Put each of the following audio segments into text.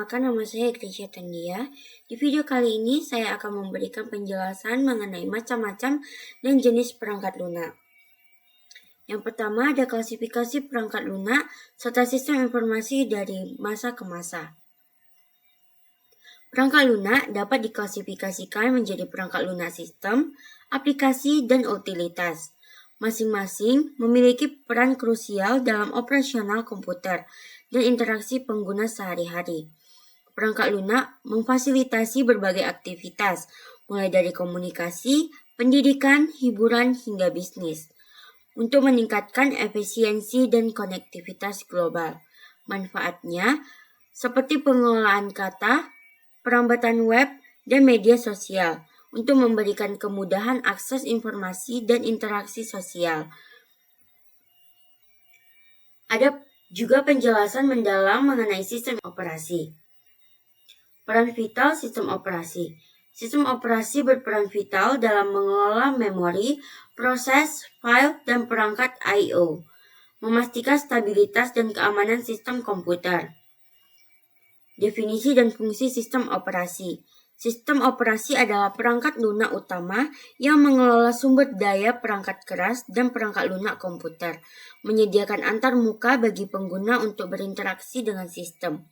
Perkenalkan, nama saya Grisha Tandia. Di video kali ini saya akan memberikan penjelasan mengenai macam-macam dan jenis perangkat lunak. Yang pertama ada klasifikasi perangkat lunak serta sistem informasi dari masa ke masa. Perangkat lunak dapat diklasifikasikan menjadi perangkat lunak sistem, aplikasi, dan utilitas. Masing-masing memiliki peran krusial dalam operasional komputer dan interaksi pengguna sehari-hari. Perangkat lunak memfasilitasi berbagai aktivitas, mulai dari komunikasi, pendidikan, hiburan, hingga bisnis, untuk meningkatkan efisiensi dan konektivitas global. Manfaatnya seperti pengelolaan kata, perambatan web, dan media sosial untuk memberikan kemudahan akses informasi dan interaksi sosial. Ada juga penjelasan mendalam mengenai sistem operasi. Peran vital sistem operasi. Sistem operasi berperan vital dalam mengelola memori, proses, file, dan perangkat I/O, memastikan stabilitas dan keamanan sistem komputer. Definisi dan fungsi sistem operasi. Sistem operasi adalah perangkat lunak utama yang mengelola sumber daya perangkat keras dan perangkat lunak komputer, menyediakan antarmuka bagi pengguna untuk berinteraksi dengan sistem.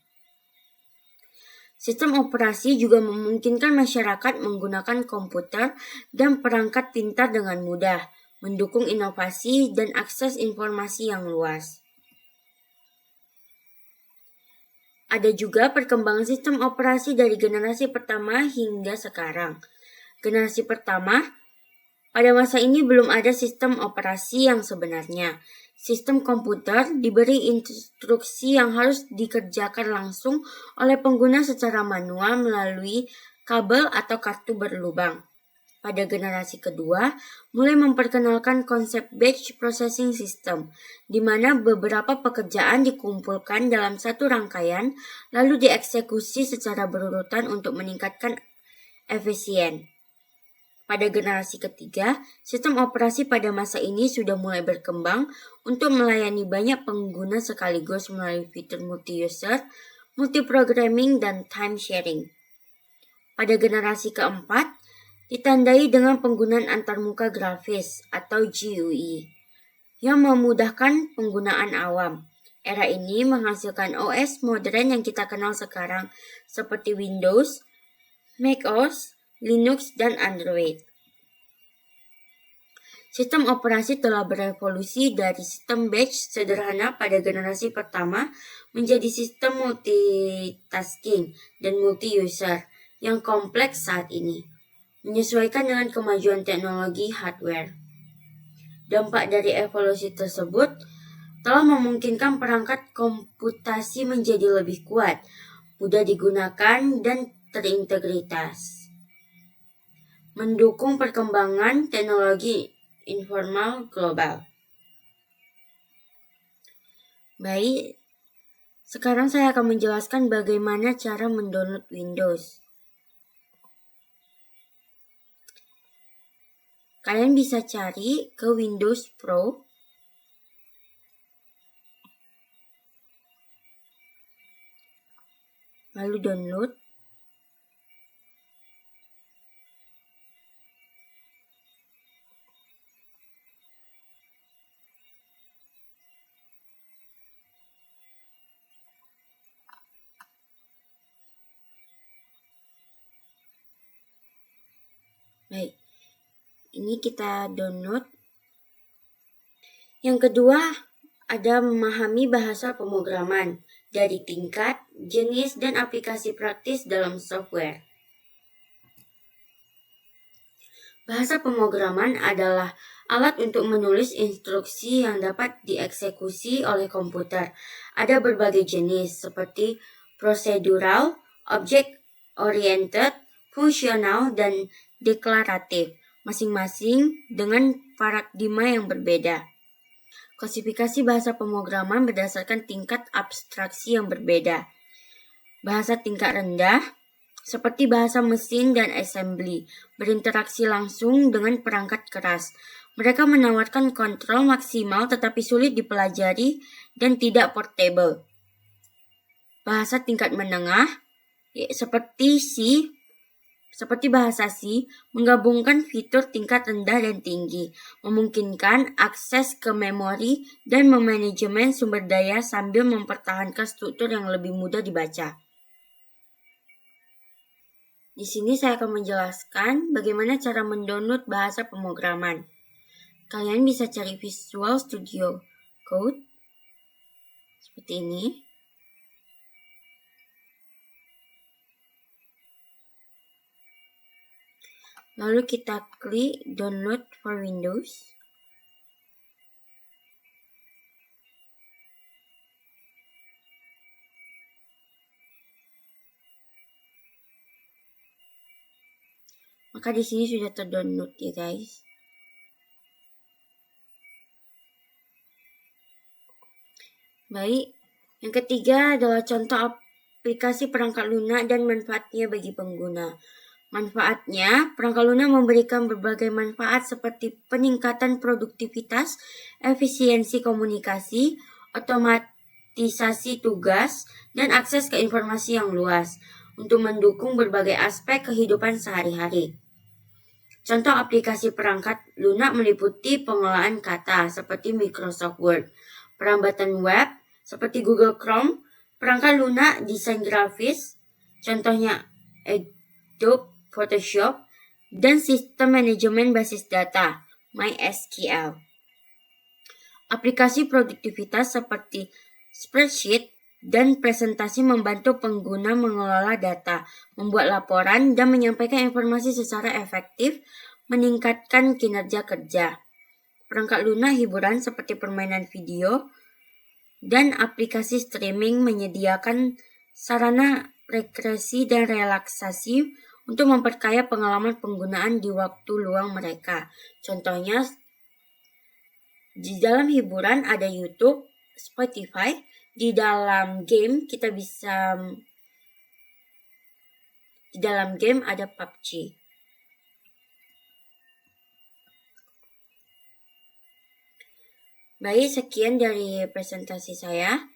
Sistem operasi juga memungkinkan masyarakat menggunakan komputer dan perangkat pintar dengan mudah, mendukung inovasi dan akses informasi yang luas. Ada juga perkembangan sistem operasi dari generasi pertama hingga sekarang. Generasi pertama, pada masa ini belum ada sistem operasi yang sebenarnya. Sistem komputer diberi instruksi yang harus dikerjakan langsung oleh pengguna secara manual melalui kabel atau kartu berlubang. Pada generasi kedua, mulai memperkenalkan konsep batch processing system, di mana beberapa pekerjaan dikumpulkan dalam satu rangkaian, lalu dieksekusi secara berurutan untuk meningkatkan efisien. Pada generasi ketiga, sistem operasi pada masa ini sudah mulai berkembang untuk melayani banyak pengguna sekaligus melalui fitur multi-user, multi-programming, dan time sharing. Pada generasi keempat, ditandai dengan penggunaan antarmuka grafis atau GUI yang memudahkan penggunaan awam. Era ini menghasilkan OS modern yang kita kenal sekarang seperti Windows, macOS, Linux, dan Android. Sistem operasi telah berevolusi dari sistem batch sederhana pada generasi pertama menjadi sistem multitasking dan multi-user yang kompleks saat ini, menyesuaikan dengan kemajuan teknologi hardware. Dampak dari evolusi tersebut telah memungkinkan perangkat komputasi menjadi lebih kuat, mudah digunakan, dan terintegritas, mendukung perkembangan teknologi informal global. Baik, sekarang saya akan menjelaskan bagaimana cara mendownload Windows. Kalian bisa cari ke Windows Pro, lalu download. Baik, ini kita download. Yang kedua, ada memahami bahasa pemrograman dari tingkat, jenis, dan aplikasi praktis dalam software. Bahasa pemrograman adalah alat untuk menulis instruksi yang dapat dieksekusi oleh komputer. Ada berbagai jenis seperti procedural, object-oriented, fungsional, dan deklaratif, masing-masing dengan paradigma yang berbeda. Klasifikasi bahasa pemrograman berdasarkan tingkat abstraksi yang berbeda. Bahasa tingkat rendah, seperti bahasa mesin dan assembly, berinteraksi langsung dengan perangkat keras. Mereka menawarkan kontrol maksimal tetapi sulit dipelajari dan tidak portable. Bahasa tingkat menengah, seperti bahasa C, menggabungkan fitur tingkat rendah dan tinggi, memungkinkan akses ke memori dan memanajemen sumber daya sambil mempertahankan struktur yang lebih mudah dibaca. Di sini saya akan menjelaskan bagaimana cara mendownload bahasa pemrograman. Kalian bisa cari Visual Studio Code seperti ini. Lalu kita klik download for Windows. Maka di sini sudah terdownload ya guys. Baik, yang ketiga adalah contoh aplikasi perangkat lunak dan manfaatnya bagi pengguna. Manfaatnya, perangkat lunak memberikan berbagai manfaat seperti peningkatan produktivitas, efisiensi komunikasi, otomatisasi tugas, dan akses ke informasi yang luas untuk mendukung berbagai aspek kehidupan sehari-hari. Contoh aplikasi perangkat lunak meliputi pengolahan kata seperti Microsoft Word, perambatan web seperti Google Chrome, perangkat lunak desain grafis, contohnya Adobe Photoshop, dan sistem manajemen basis data, MySQL. Aplikasi produktivitas seperti spreadsheet dan presentasi membantu pengguna mengelola data, membuat laporan, dan menyampaikan informasi secara efektif, meningkatkan kinerja kerja. Perangkat lunak hiburan seperti permainan video dan aplikasi streaming menyediakan sarana rekreasi dan relaksasi untuk memperkaya pengalaman penggunaan di waktu luang mereka. Contohnya, di dalam hiburan ada YouTube, Spotify. Di dalam game ada PUBG. Baik, sekian dari presentasi saya.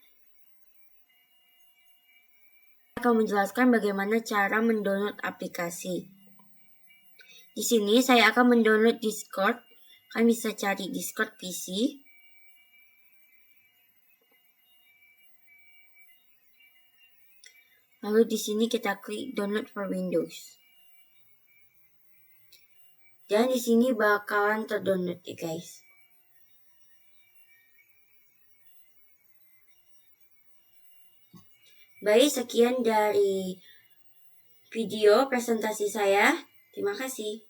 Saya akan menjelaskan bagaimana cara mendownload aplikasi. Di sini saya akan mendownload Discord. Kalian bisa cari Discord PC. Lalu di sini kita klik download for Windows. Dan di sini bakalan terdownload ya guys. Baik, sekian dari video presentasi saya. Terima kasih.